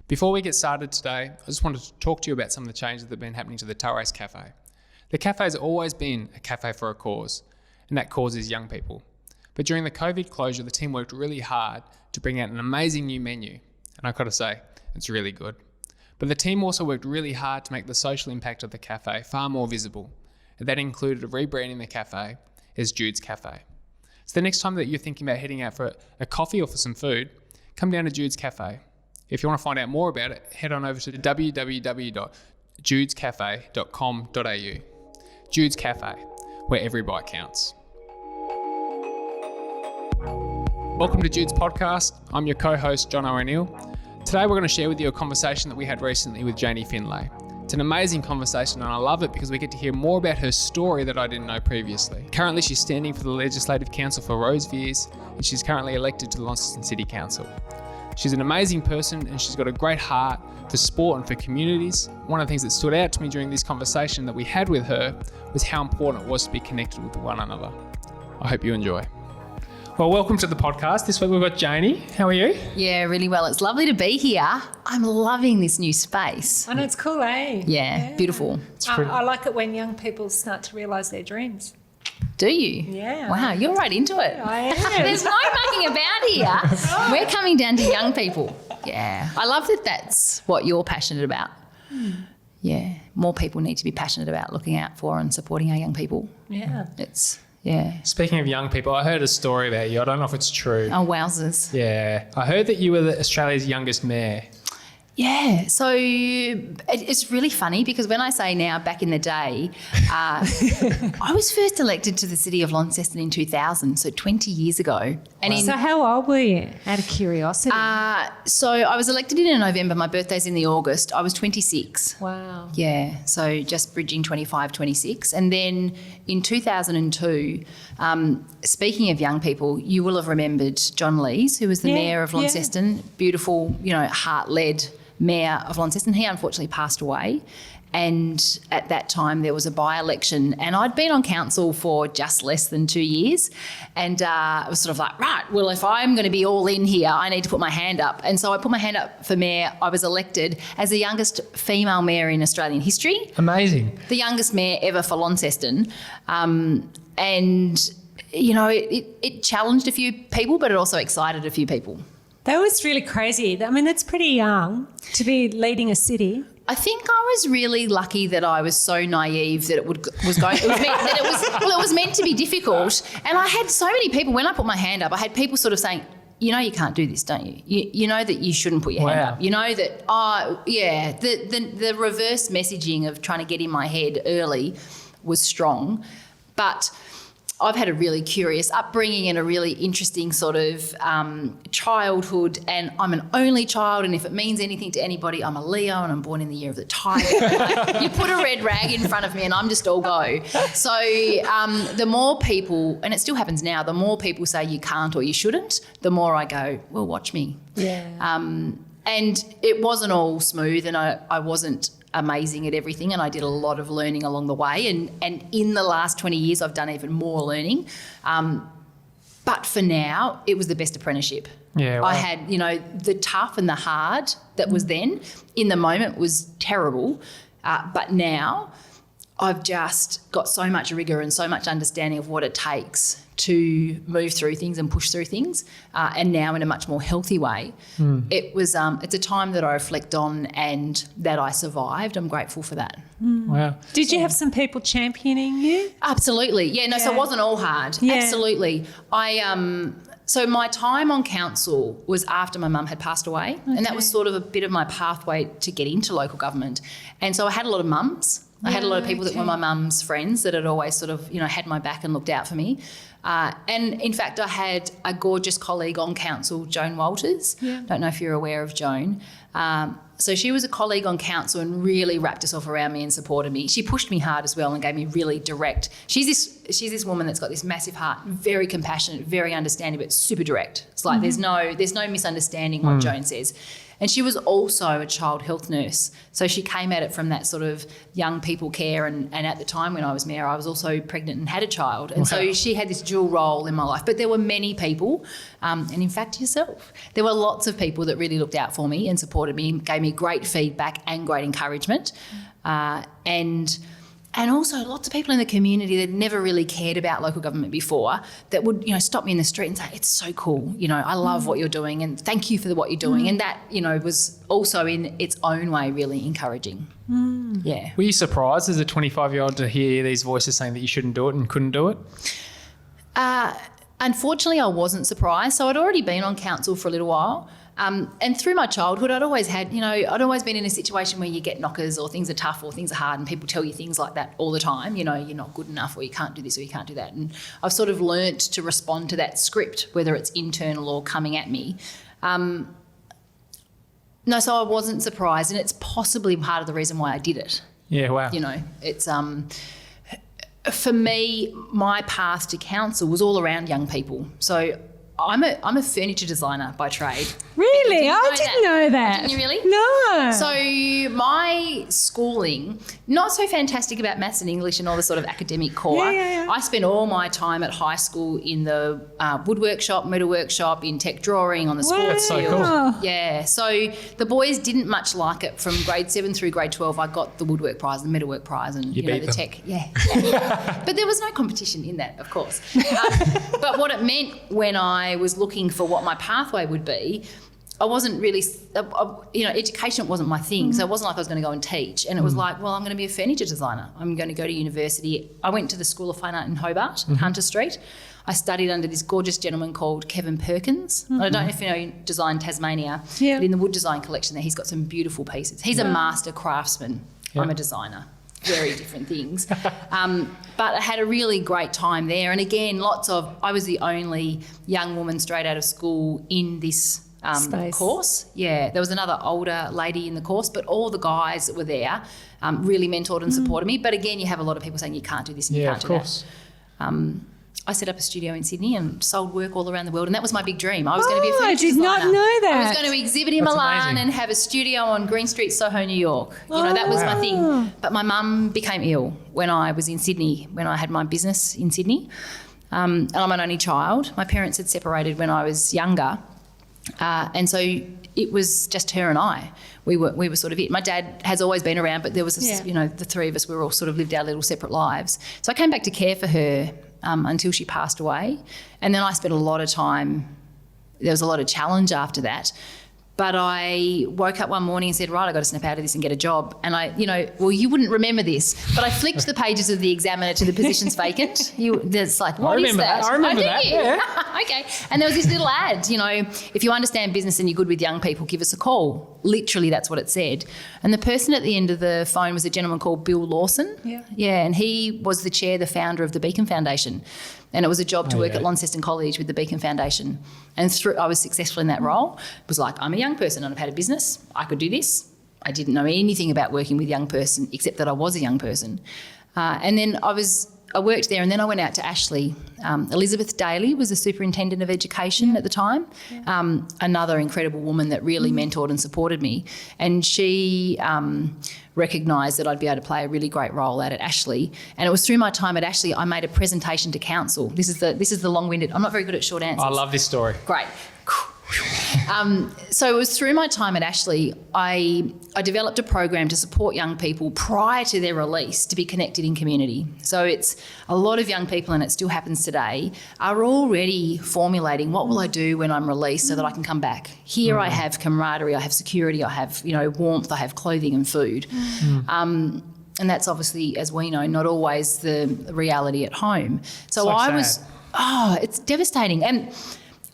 Before we get started today, I just wanted to talk to you about some of the changes that have been happening to the Tailrace Cafe. The cafe has always been a cafe for a cause, and that cause is young people. But during the COVID closure, the team worked really hard to bring out an amazing new menu, and I've got to say, it's really good. But the team also worked really hard to make the social impact of the cafe far more visible, and that included rebranding the cafe as Jude's Cafe. So the next time that you're thinking about heading out for a coffee or for some food, come down to Jude's Cafe. If you want to find out more about it, head on over to www.judescafe.com.au. Jude's Cafe, where every bite counts. Welcome to Jude's podcast. I'm your co-host, Jono O'Neill. Today we're going to share with you a conversation that we had recently with Janie Finlay. It's an amazing conversation and I love it because we get to hear more about her story that I didn't know previously. Currently she's standing for the Legislative Council for Rosevears and she's currently elected to the Launceston City Council. She's an amazing person and she's got a great heart for sport and for communities. One of the things that stood out to me during this conversation that we had with her was how important it was to be connected with one another. I hope you enjoy. Well, welcome to the podcast. This week we've got Janie. How are you? Yeah, really well. It's lovely to be here. I'm loving this new space. I know, it's cool, eh? Yeah. Beautiful. I like it when young people start to realise their dreams. Do you? Yeah. Wow, you're right into it. I am. There's no mucking about here. We're coming down to young people. Yeah. I love that that's what you're passionate about. Yeah. More people need to be passionate about looking out for and supporting our young people. Yeah. Yeah. Speaking of young people, I heard a story about you. I don't know if it's true. Oh, wowzers. Yeah. I heard that you were Australia's youngest mayor. Yeah, so it's really funny because when I say now, back in the day, I was first elected to the city of Launceston in 2000, so 20 years ago. And So how old were you, out of curiosity? so I was elected in November, my birthday's in the August, I was 26. Wow. Yeah, so just bridging 25, 26. And then in 2002, speaking of young people, you will have remembered John Lees, who was the mayor of Launceston, beautiful, heart-led mayor of Launceston. He unfortunately passed away. And at that time there was a by-election and I'd been on council for just less than 2 years and I was sort of like, right, well, if I'm going to be all in here, I need to put my hand up. And so I put my hand up for mayor. I was elected as the youngest female mayor in Australian history. Amazing. The youngest mayor ever for Launceston. It challenged a few people, but it also excited a few people. That was really crazy. I mean, that's pretty young to be leading a city. I think I was really lucky that I was so naive that it was meant to be difficult. And I had so many people, when I put my hand up, I had people sort of saying, you know you can't do this, don't you? You know that you shouldn't put your hand up. You know that, the reverse messaging of trying to get in my head early was strong. But I've had a really curious upbringing and a really interesting sort of childhood, and I'm an only child, and if it means anything to anybody, I'm a Leo and I'm born in the year of the tiger. You put a red rag in front of me and I'm just all go. So the more people, and it still happens now, the more people say you can't or you shouldn't, the more I go, well, watch me. Yeah. And it wasn't all smooth and I wasn't amazing at everything and I did a lot of learning along the way and in the last 20 years I've done even more learning. But for now, it was the best apprenticeship. Yeah, wow. I had, the tough and the hard that was then in the moment was terrible. But now I've just got so much rigour and so much understanding of what it takes to move through things and push through things, and now in a much more healthy way. It's a time that I reflect on and that I survived. I'm grateful for that. Wow. Did you have some people championing you? Absolutely. Yeah, so it wasn't all hard. Yeah. Absolutely. So my time on council was after my mum had passed away, and that was sort of a bit of my pathway to get into local government. And so I had a lot of mums. I had a lot of people that were my mum's friends that had always sort of, had my back and looked out for me. And in fact, I had a gorgeous colleague on council, Joan Walters. Yeah. Don't know if you're aware of Joan. So she was a colleague on council and really wrapped herself around me and supported me. She pushed me hard as well and gave me really direct. She's this woman that's got this massive heart, very compassionate, very understanding, but super direct. It's like there's no misunderstanding what Joan says. And she was also a child health nurse. So she came at it from that sort of young people care. And at the time when I was mayor, I was also pregnant and had a child. And so she had this dual role in my life. But there were many people, and in fact yourself, there were lots of people that really looked out for me and supported me, gave me great feedback and great encouragement. And also lots of people in the community that never really cared about local government before that would, stop me in the street and say, it's so cool, I love what you're doing and thank you for what you're doing. And that, was also in its own way really encouraging. Yeah. Were you surprised as a 25-year-old to hear these voices saying that you shouldn't do it and couldn't do it? Unfortunately, I wasn't surprised. So I'd already been on council for a little while. And through my childhood, I'd always had, I'd always been in a situation where you get knockers or things are tough or things are hard and people tell you things like that all the time. You're not good enough or you can't do this or you can't do that. And I've sort of learnt to respond to that script, whether it's internal or coming at me. So I wasn't surprised, and it's possibly part of the reason why I did it. Yeah, wow. It's for me, my path to council was all around young people. So I'm a furniture designer by trade. Really? I didn't know that. Didn't you really? No. So my schooling, not so fantastic about maths and English and all the sort of academic core. Yeah. I spent all my time at high school in the wood workshop, metal workshop, in tech drawing, on the sports That's so field. cool. Yeah. So the boys didn't much like it. From grade 7 through grade 12, I got the woodwork prize, the metalwork prize, and You beat the them. tech. Yeah. But there was no competition in that, of course. But what it meant when I was looking for what my pathway would be, I wasn't really, education wasn't my thing. So it wasn't like I was going to go and teach. And it was like, well, I'm going to be a furniture designer. I'm going to go to university. I went to the School of Fine Art in Hobart, Hunter Street. I studied under this gorgeous gentleman called Kevin Perkins. I don't know if you know, he designed Tasmania. Yeah. But in the wood design collection there, he's got some beautiful pieces. He's a master craftsman. Yeah. I'm a designer. Very different things. But I had a really great time there. And again, I was the only young woman straight out of school in this Space. course. Yeah, there was another older lady in the course, but all the guys that were there really mentored and supported me. But again, you have a lot of people saying you can't do this and you Yeah, can't of do course. that. I set up a studio in Sydney and sold work all around the world, and that was my big dream. I was going to be a furniture I did designer. not know that. I was going to exhibit in That's Milan amazing. and have a studio on Green Street, Soho, New York. That was my thing. But my mum became ill when I was in Sydney, when I had my business in Sydney. And I'm an only child. My parents had separated when I was younger. And so it was just her and I. We were sort of it. My dad has always been around, but there was this, the three of us, we were all sort of lived our little separate lives. So I came back to care for her until she passed away. And then I spent a lot of time, there was a lot of challenge after that. But I woke up one morning and said, right, I've got to snap out of this and get a job. And you wouldn't remember this, but I flicked the pages of the Examiner to the positions vacant. It's like, what is that? I remember that, did you? yeah. Okay. And there was this little ad, if you understand business and you're good with young people, give us a call. Literally, that's what it said. And the person at the end of the phone was a gentleman called Bill Lawson. Yeah. Yeah, and he was the founder of the Beacon Foundation. And it was a job to work at Launceston College with the Beacon Foundation. And I was successful in that role. It was like, I'm a young person and I've had a business. I could do this. I didn't know anything about working with young person except that I was a young person. And then I worked there, and then I went out to Ashley. Elizabeth Daly was the superintendent of education at the time, another incredible woman that really mentored and supported me. And she recognised that I'd be able to play a really great role out at Ashley. And it was through my time at Ashley I made a presentation to council. This is the long-winded. I'm not very good at short answers. I love this story. Great. So it was through my time at Ashley, I developed a program to support young people prior to their release to be connected in community. So it's a lot of young people, and it still happens today, are already formulating what will I do when I'm released so that I can come back. Here I have camaraderie, I have security, I have warmth, I have clothing and food. And that's obviously, as we know, not always the reality at home. So it's devastating. And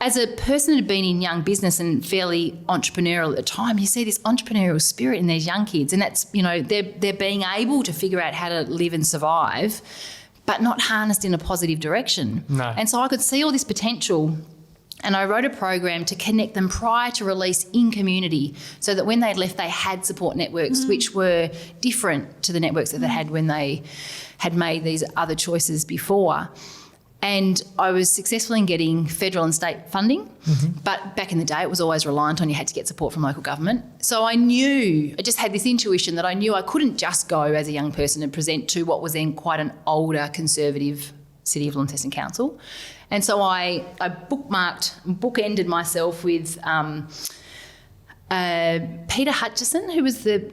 as a person that had been in young business and fairly entrepreneurial at the time, you see this entrepreneurial spirit in these young kids, and that's, they're being able to figure out how to live and survive, but not harnessed in a positive direction. No. And so I could see all this potential, and I wrote a program to connect them prior to release in community so that when they'd left, they had support networks which were different to the networks that they had when they had made these other choices before. And I was successful in getting federal and state funding, but back in the day it was always reliant on you had to get support from local government. So I just had this intuition that I knew I couldn't just go as a young person and present to what was then quite an older conservative City of Launceston Council. And so I bookended myself with Peter Hutchison, who was the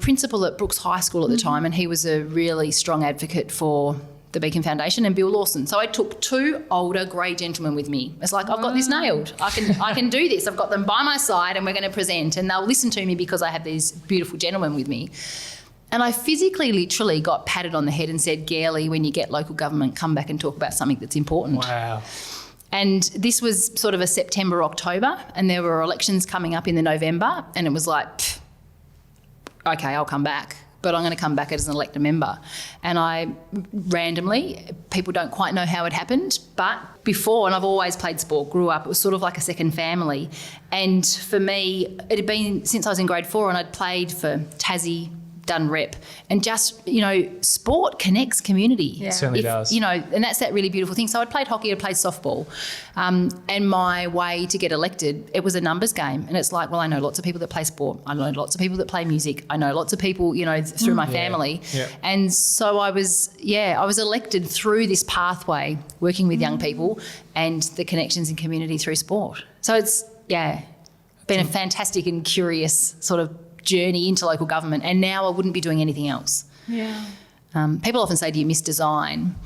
principal at Brooks High School at the time, and he was a really strong advocate for the Beacon Foundation, and Bill Lawson. So I took 2 older grey gentlemen with me. It's like, I've got this nailed. I can do this. I've got them by my side and we're going to present, and they'll listen to me because I have these beautiful gentlemen with me. And I physically, literally got patted on the head and said, Gairley, when you get local government, come back and talk about something that's important. Wow. And this was sort of a September, October, and there were elections coming up in the November, and it was like, okay, I'll come back, but I'm going to come back as an elected member. And I randomly, people don't quite know how it happened, but before, and I've always played sport, grew up, it was sort of like a second family. And for me, it had been since I was in grade 4, and I'd played for Tassie, done rep, and just, sport connects community. Yeah. It certainly does. And that's that really beautiful thing. So I'd played hockey, I'd played softball, and my way to get elected, it was a numbers game. And it's like, well, I know lots of people that play sport. I know lots of people that play music. I know lots of people, through my family. Yeah. And so I was elected through this pathway, working with young people and the connections in community through sport. So it's, been a fantastic and curious sort of journey into local government, and now I wouldn't be doing anything else. Yeah. People often say, do you miss design?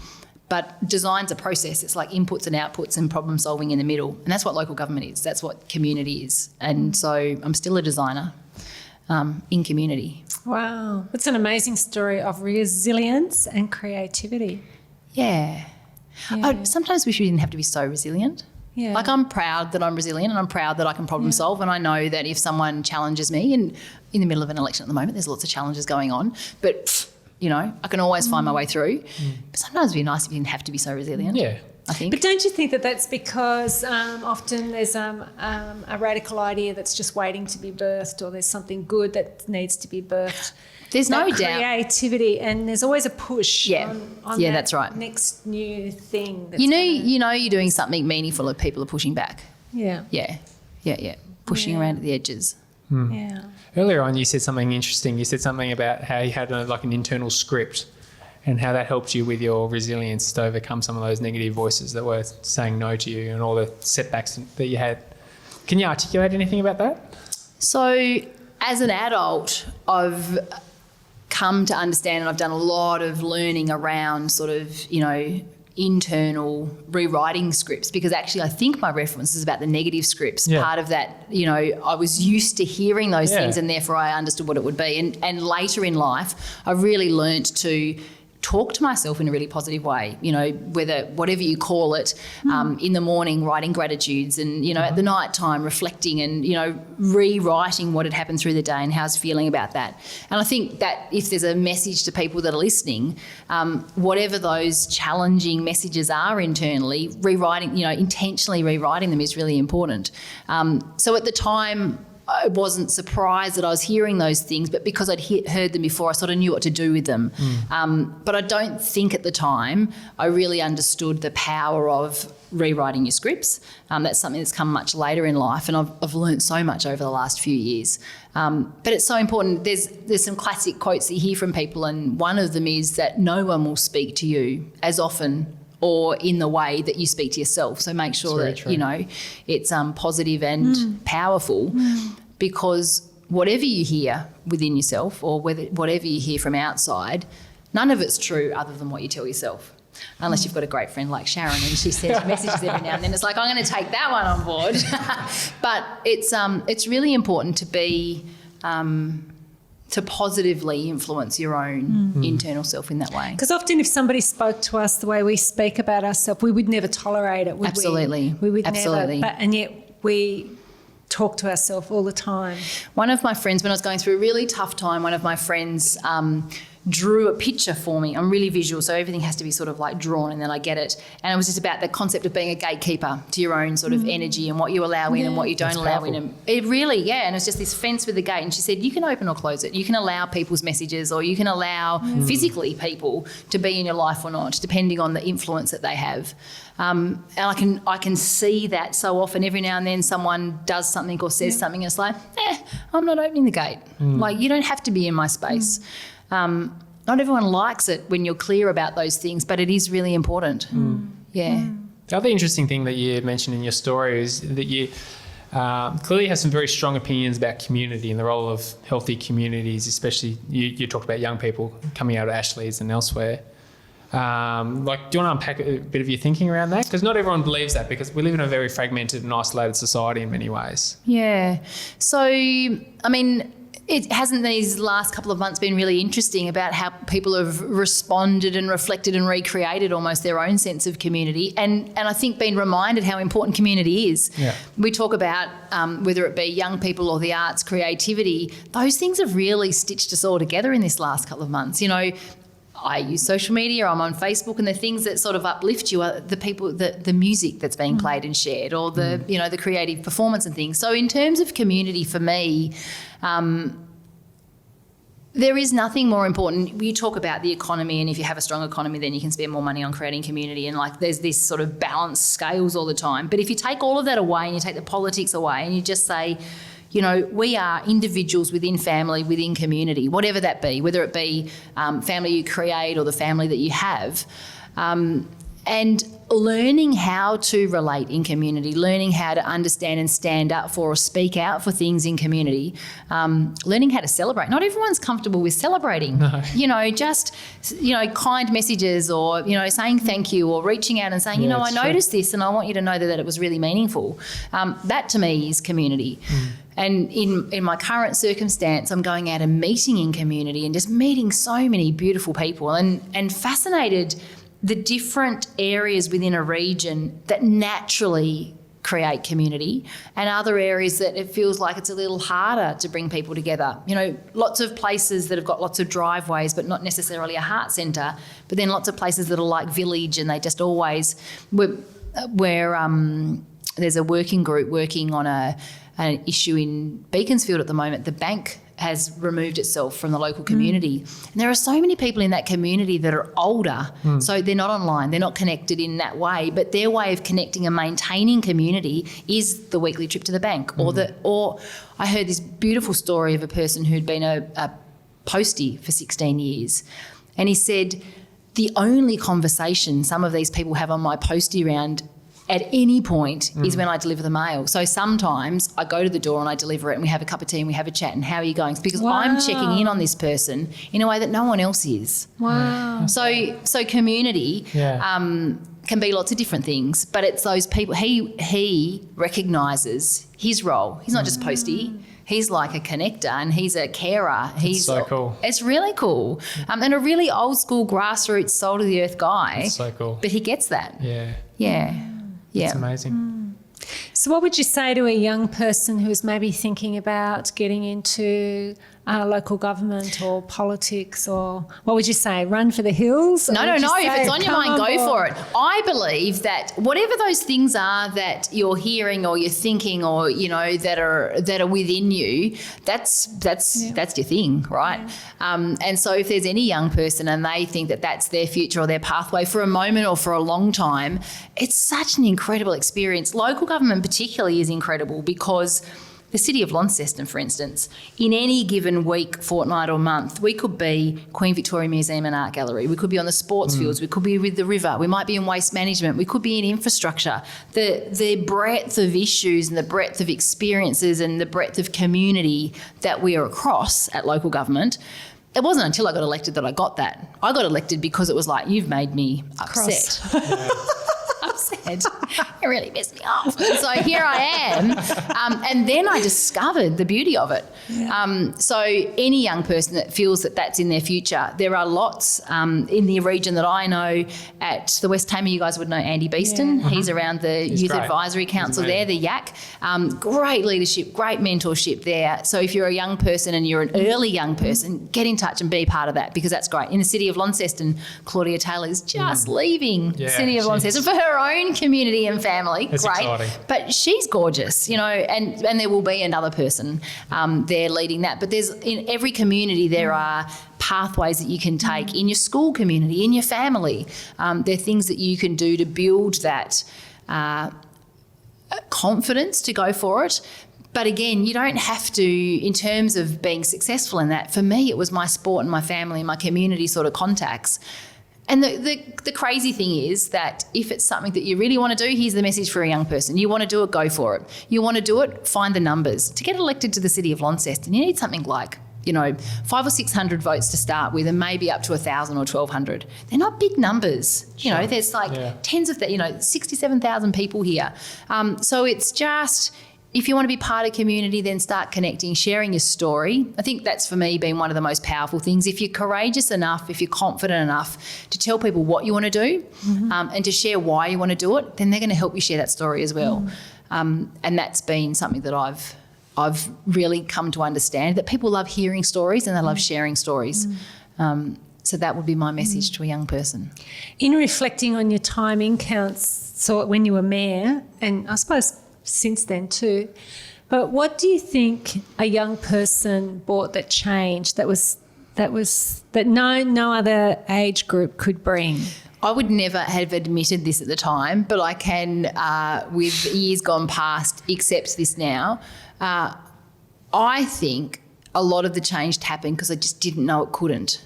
But design's a process. It's like inputs and outputs and problem solving in the middle, and that's what local government is. That's what community is. And so I'm still a designer in community. Wow. That's an amazing story of resilience and creativity. Yeah. Sometimes wish we didn't have to be so resilient. Yeah. Like, I'm proud that I'm resilient, and I'm proud that I can problem solve, and I know that if someone challenges me, and in the middle of an election at the moment there's lots of challenges going on, but I can always find my way through. But sometimes it'd be nice if you didn't have to be so resilient. Yeah. I think. But don't you think that that's because often there's a radical idea that's just waiting to be birthed, or there's something good that needs to be birthed? There's no that doubt. Creativity, and there's always a push on that's right. next new thing. That's you're doing something meaningful if people are pushing back. Yeah. Pushing around at the edges. Yeah. Earlier on, you said something interesting. You said something about how you had an internal script, and how that helped you with your resilience to overcome some of those negative voices that were saying no to you and all the setbacks that you had. Can you articulate anything about that? So as an adult, I've come to understand, and I've done a lot of learning around sort of, internal rewriting scripts, because actually I think my reference is about the negative scripts. Yeah. Part of that, I was used to hearing those things, and therefore I understood what it would be. And later in life, I really learnt to talk to myself in a really positive way, whatever you call it, in the morning writing gratitudes, and, at the night time reflecting and, rewriting what had happened through the day and how I was feeling about that. And I think that if there's a message to people that are listening, whatever those challenging messages are internally, intentionally rewriting them is really important. So at the time, I wasn't surprised that I was hearing those things, but because I'd heard them before, I sort of knew what to do with them. But I don't think at the time I really understood the power of rewriting your scripts. That's something that's come much later in life, and I've learned so much over the last few years. But it's so important. There's some classic quotes that you hear from people, and one of them is that no one will speak to you as often or in the way that you speak to yourself. So make sure that, it's positive and powerful, because whatever you hear within yourself, or whatever you hear from outside, none of it's true other than what you tell yourself. Unless you've got a great friend like Sharon, and she sends messages every now and then. It's like, I'm going to take that one on board. But it's really important to be to positively influence your own internal self in that way. Because often if somebody spoke to us the way we speak about ourselves, we would never tolerate it, would Absolutely. we? We would Absolutely. never. And yet we talk to ourselves all the time. One of my friends, when I was going through a really tough time, one of my friends drew a picture for me. I'm really visual, so everything has to be sort of like drawn and then I get it. And it was just about the concept of being a gatekeeper to your own sort of energy and what you allow in and what you don't allow in. And it really, and it's just this fence with a gate. And she said, you can open or close it. You can allow people's messages or you can allow physically people to be in your life or not, depending on the influence that they have. And I can see that so often. Every now and then someone does something or says something and it's like, I'm not opening the gate. Like, you don't have to be in my space. Not everyone likes it when you're clear about those things, but it is really important. Yeah. The other interesting thing that you mentioned in your story is that you clearly have some very strong opinions about community and the role of healthy communities, especially you talked about young people coming out of Ashley's and elsewhere. Do you want to unpack a bit of your thinking around that? Because not everyone believes that, because we live in a very fragmented and isolated society in many ways. Yeah. So, I mean, it hasn't these last couple of months been really interesting about how people have responded and reflected and recreated almost their own sense of community and I think been reminded how important community is. Yeah. We talk about whether it be young people or the arts, creativity, those things have really stitched us all together in this last couple of months. You know, I use social media, I'm on Facebook, and the things that sort of uplift you are the people, the music that's being played and shared, or the, you know, the creative performance and things. So in terms of community for me, there is nothing more important. You talk about the economy, and if you have a strong economy, then you can spend more money on creating community, and like there's this sort of balanced scales all the time. But if you take all of that away and you take the politics away and you just say, you know, we are individuals within family, within community, whatever that be, whether it be family you create or the family that you have, and learning how to relate in community, learning how to understand and stand up for or speak out for things in community, learning how to celebrate. Not everyone's comfortable with celebrating. No. You know, just, you know, kind messages or, you know, saying thank you or reaching out and saying, you know, I noticed this and I want you to know that it was really meaningful. That to me is community. And in my current circumstance, I'm going out and meeting in community and just meeting so many beautiful people and fascinated the different areas within a region that naturally create community and other areas that it feels like it's a little harder to bring people together. You know, lots of places that have got lots of driveways but not necessarily a heart centre, but then lots of places that are like village and they just always where there's a working group working on an issue in Beaconsfield at the moment. The bank has removed itself from the local community. And there are so many people in that community that are older, so they're not online, they're not connected in that way, but their way of connecting and maintaining community is the weekly trip to the bank. Or I heard this beautiful story of a person who'd been a postie for 16 years, and he said, the only conversation some of these people have on my postie round at any point is when I deliver the mail. So sometimes I go to the door and I deliver it and we have a cup of tea and we have a chat and how are you going? Because I'm checking in on this person in a way that no one else is. Wow. So community can be lots of different things, but it's those people. He recognises his role. He's not just a postie. He's like a connector and he's a carer. He's so cool. It's really cool. And a really old school grassroots soul to the earth guy. That's so cool. But he gets that. Yeah. Yeah. Yeah. It's amazing. So what would you say to a young person who's maybe thinking about getting into local government or politics, or what would you say? Run for the hills? No. If it's on your mind, go for it. I believe that whatever those things are that you're hearing or you're thinking or, you know, that are within you, that's your thing, right? Yeah. And so if there's any young person and they think that that's their future or their pathway for a moment or for a long time, it's such an incredible experience. Local government particularly is incredible because the city of Launceston, for instance, in any given week, fortnight or month, we could be Queen Victoria Museum and Art Gallery. We could be on the sports fields. We could be with the river. We might be in waste management. We could be in infrastructure. The breadth of issues and the breadth of experiences and the breadth of community that we are across at local government. It wasn't until I got elected that I got that. I got elected because it was like, you've made me upset. said, it really pissed me off. And so here I am. And then I discovered the beauty of it. Yeah. So any young person that feels that that's in their future, there are lots in the region that I know at the West Tamar. You guys would know Andy Beeston. Yeah. He's around the Youth great. Advisory Council there, the YAC. Great leadership, great mentorship there. So if you're a young person and you're an early young person, get in touch and be part of that, because that's great. In the city of Launceston, Claudia Taylor is just leaving the city of Launceston for her own community and family. That's great. exciting. But she's gorgeous, you know, and there will be another person there leading that. But there's in every community there are pathways that you can take in your school community, in your family. There are things that you can do to build that confidence to go for it. But again, you don't have to, in terms of being successful in that. For me, it was my sport and my family and my community sort of contacts. And the crazy thing is that if it's something that you really want to do, here's the message for a young person. You want to do it, go for it. You want to do it, find the numbers. To get elected to the city of Launceston, you need something like, 500 or 600 votes to start with, and maybe up to 1,000 or 1,200. They're not big numbers. Sure. There's tens of 67,000 people here. So it's just, if you want to be part of community, then start connecting, sharing your story. I think that's, for me, been one of the most powerful things. If you're courageous enough, if you're confident enough to tell people what you want to do and to share why you want to do it, then they're going to help you share that story as well. And that's been something that I've really come to understand, that people love hearing stories and they love sharing stories. So that would be my message to a young person. In reflecting on your time in council when you were mayor, and I suppose since then too, but what do you think a young person brought that changed that no other age group could bring? I would never have admitted this at the time, but I can, with years gone past, accept this now. I think a lot of the change happened because I just didn't know it couldn't.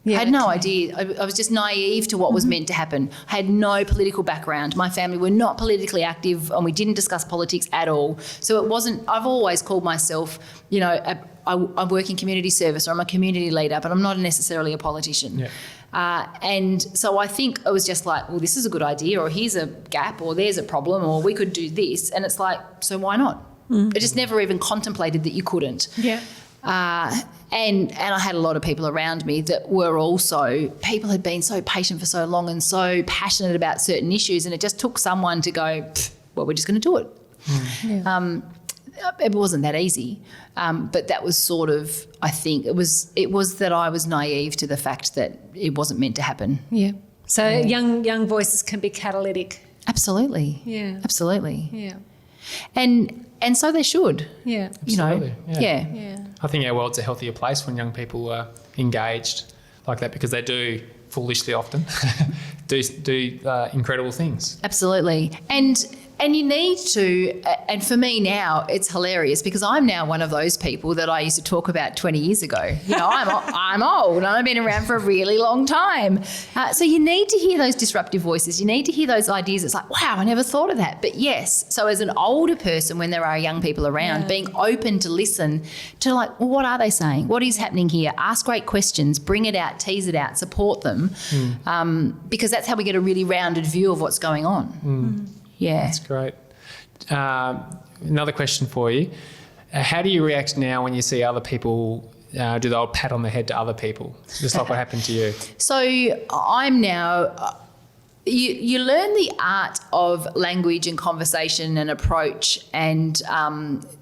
I had no idea. I was just naive to what was meant to happen. I had no political background. My family were not politically active and we didn't discuss politics at all. So it wasn't, I've always called myself, I work in community service, or I'm a community leader, but I'm not necessarily a politician. Yeah. And so I think it was just like, well, this is a good idea, or here's a gap, or there's a problem, or we could do this. And it's like, so why not? I just never even contemplated that you couldn't. Yeah. And I had a lot of people around me that were also, people had been so patient for so long and so passionate about certain issues, and it just took someone to go, well, we're just going to do it. Yeah. It wasn't that easy, but that was sort of, I think, it was that I was naive to the fact that it wasn't meant to happen. Yeah. So young voices can be catalytic. Absolutely. Yeah. Absolutely. Yeah. And so they should. Yeah. Absolutely. Yeah. Yeah. I think our world's a healthier place when young people are engaged like that, because they do foolishly often do incredible things. Absolutely. And you need to, and for me now, it's hilarious because I'm now one of those people that I used to talk about 20 years ago. I'm old and I've been around for a really long time. So you need to hear those disruptive voices. You need to hear those ideas. It's like, wow, I never thought of that. But yes, so as an older person, when there are young people around, being open to listen to, like, well, what are they saying? What is happening here? Ask great questions, bring it out, tease it out, support them, because that's how we get a really rounded view of what's going on. Yeah. That's great. Another question for you. How do you react now when you see other people do the old pat on the head to other people, just like what happened to you? So I'm now, you learn the art of language and conversation and approach, and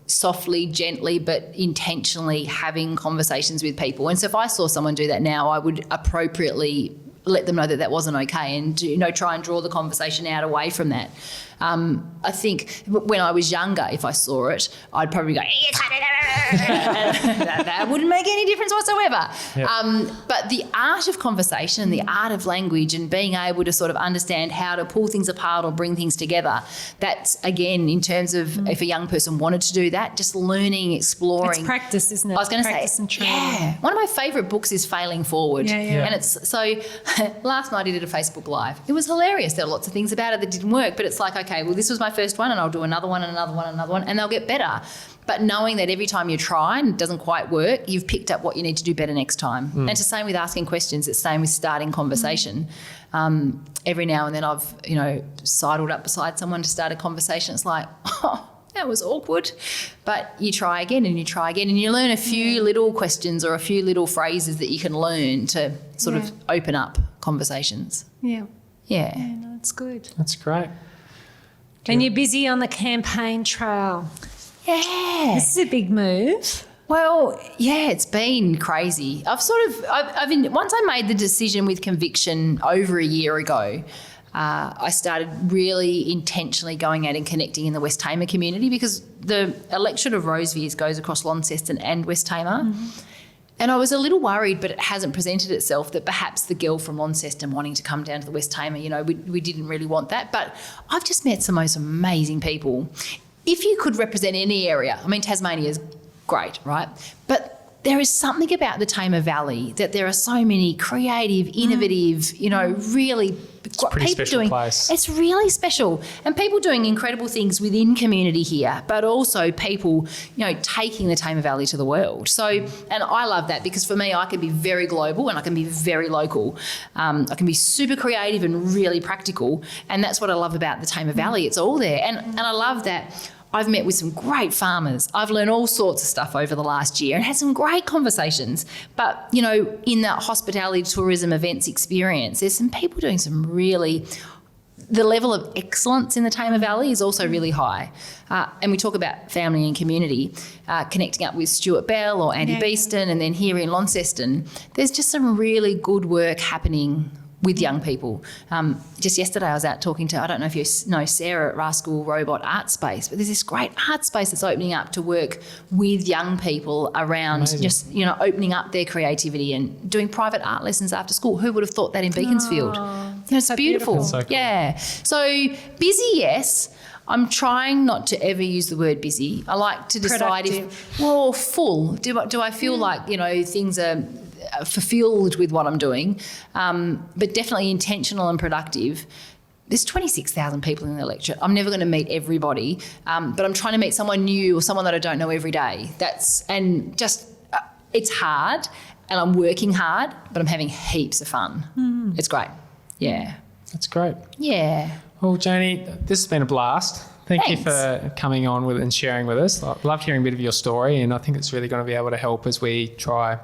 softly, gently, but intentionally having conversations with people. And so if I saw someone do that now, I would appropriately let them know that that wasn't okay, and try and draw the conversation out away from that. I think when I was younger, if I saw it, I'd probably go, that wouldn't make any difference whatsoever. Yep. But the art of conversation, the art of language, and being able to sort of understand how to pull things apart or bring things together, that's, again, in terms of if a young person wanted to do that, just learning, exploring. It's practice, isn't it? I was going to say, practice and training. Yeah. One of my favourite books is Failing Forward. Yeah. And it's so last night I did a Facebook Live. It was hilarious. There were lots of things about it that didn't work, but it's like, okay, okay, well, this was my first one and I'll do another one and another one and another one, and they'll get better. But knowing that every time you try and it doesn't quite work, you've picked up what you need to do better next time. And it's the same with asking questions. It's the same with starting conversation. Every now and then I've, sidled up beside someone to start a conversation. It's like, oh, that was awkward. But you try again and you try again, and you learn a few little questions or a few little phrases that you can learn to sort of open up conversations. Yeah. Yeah. Yeah, no, it's good. That's great. And you're busy on the campaign trail. Yeah. This is a big move. Well, yeah, it's been crazy. Once I made the decision with conviction over a year ago, I started really intentionally going out and connecting in the West Tamar community, because the electorate of Rosevears goes across Launceston and West Tamar. And I was a little worried, but it hasn't presented itself, that perhaps the girl from Launceston wanting to come down to the West Tamar, we didn't really want that. But I've just met some most amazing people. If you could represent any area, Tasmania is great, right? But there is something about the Tamar Valley that there are so many creative, innovative, really It's a pretty special place. It's really special. And people doing incredible things within community here, but also people, taking the Tamar Valley to the world. So, and I love that, because for me, I can be very global and I can be very local. I can be super creative and really practical. And that's what I love about the Tamar Valley. It's all there. And I love that I've met with some great farmers. I've learned all sorts of stuff over the last year and had some great conversations. But, in that hospitality, tourism, events experience, there's some people doing some really, the level of excellence in the Tamar Valley is also really high. And we talk about family and community, connecting up with Stuart Bell or Andy Beeston, and then here in Launceston, there's just some really good work happening with young people. Just yesterday I was out talking to, I don't know if you know Sarah at Rascal Robot Art Space, but there's this great art space that's opening up to work with young people around just, opening up their creativity and doing private art lessons after school. Who would have thought that in Beaconsfield? It's so beautiful. So cool. Yeah. So busy, yes. I'm trying not to ever use the word busy. I like to decide full. Do I feel like, things are fulfilled with what I'm doing, but definitely intentional and productive. There's 26,000 people in the electorate. I'm never going to meet everybody, but I'm trying to meet someone new or someone that I don't know every day. It's hard, and I'm working hard, but I'm having heaps of fun. It's great. Yeah. That's great. Yeah. Well, Janie, this has been a blast. Thank you Thanks. for coming on with and sharing with us. I loved hearing a bit of your story, and I think it's really going to be able to help as we try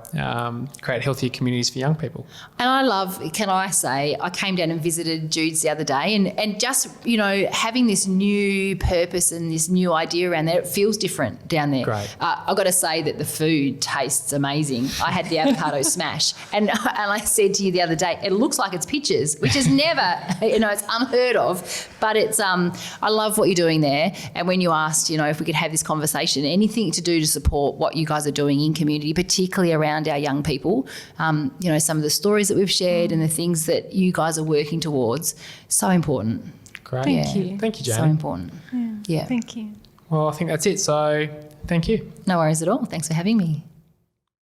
create healthier communities for young people. And I came down and visited Jude's the other day, and just, having this new purpose and this new idea around there, it feels different down there. Great. I've got to say that the food tastes amazing. I had the avocado smash, and I said to you the other day, it looks like it's pictures, which is never, it's unheard of, but it's, I love what you're doing there. And when you asked, if we could have this conversation, anything to do to support what you guys are doing in community, particularly around our young people, some of the stories that we've shared and the things that you guys are working towards, so important. Great. Thank you. Thank you, Janie. So important. Yeah. Thank you. Well, I think that's it. So thank you. No worries at all. Thanks for having me.